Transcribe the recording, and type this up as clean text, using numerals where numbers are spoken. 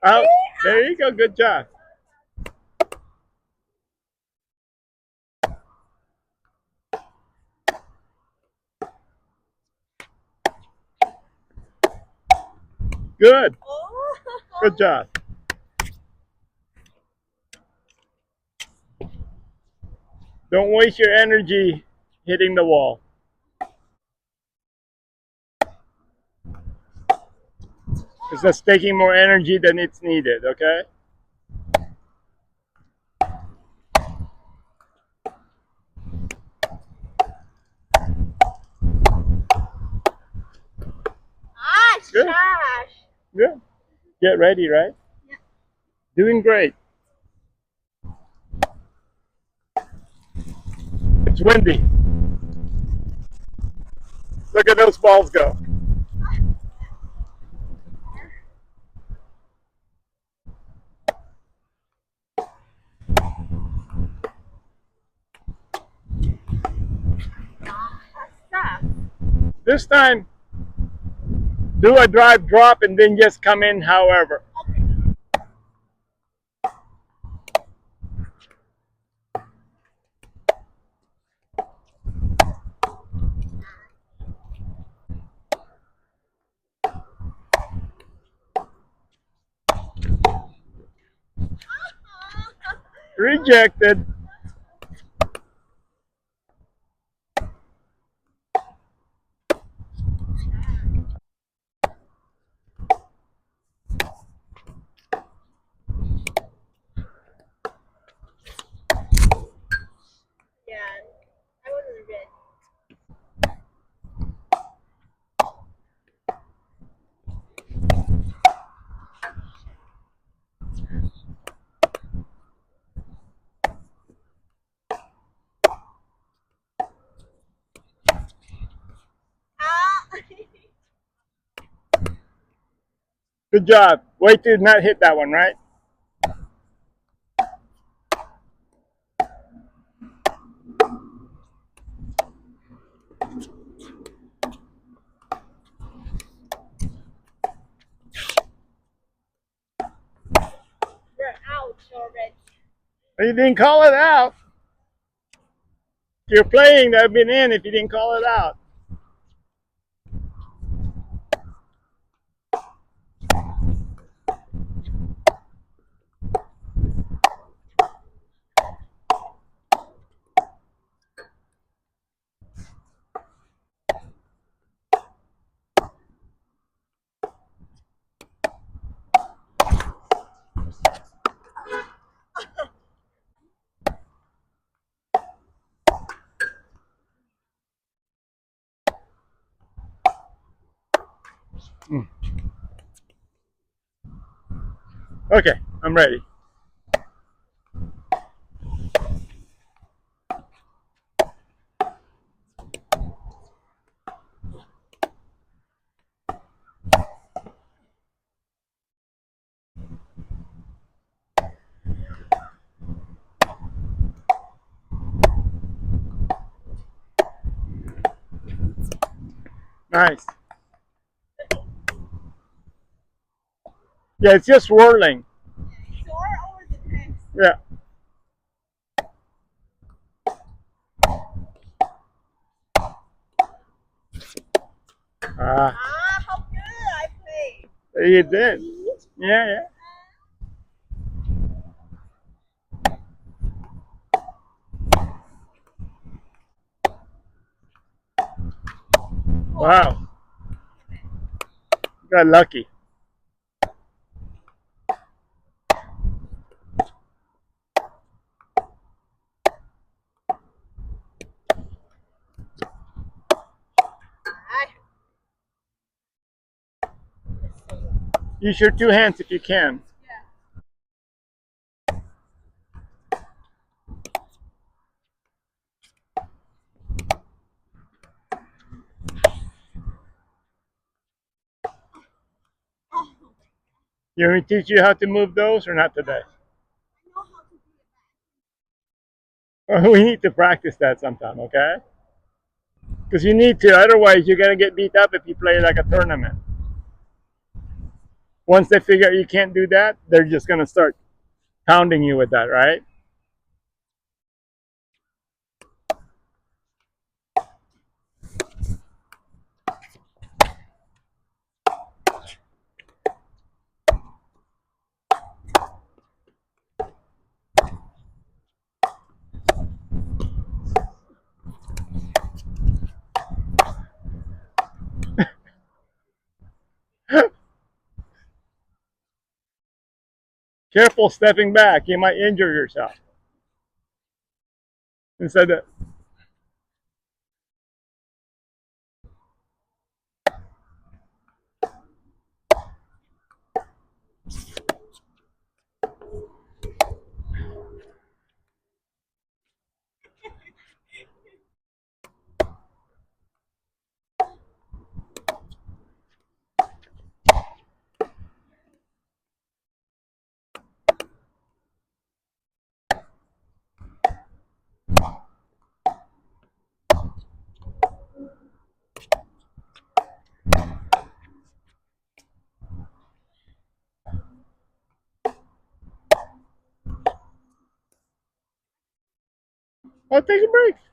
Out. There you go. Good job. Good. Good job. Don't waste your energy hitting the wall. Because that's taking more energy than it's needed, okay? Ah, it's Good. trash. Good. Get ready, right? Yeah. Doing great. It's windy. Look at those balls go. Stop. This time, do a drive drop and then just come in however. Rejected. Yeah, I wasn't ready. Ah. Good job. Wait to not hit that one, right? We're out already. You didn't call it out. If you're playing, that would have been in if you didn't call it out. Okay, I'm ready. Nice. Yeah, it's just whirling. Sore over the pants. Yeah. Ah, Ah, how good I played. you did. Yeah, yeah. Wow. Got lucky. Ah. Use your two hands if you can. Oh, You want me to teach you how to move those or not today? I know how to do it. We need to practice that sometime, okay? Because you need to, otherwise you're gonna get beat up if you play like a tournament. Once they figure out you can't do that, they're just going to start pounding you with that, right? Careful stepping back. You might injure yourself. Instead of, oh, take a break.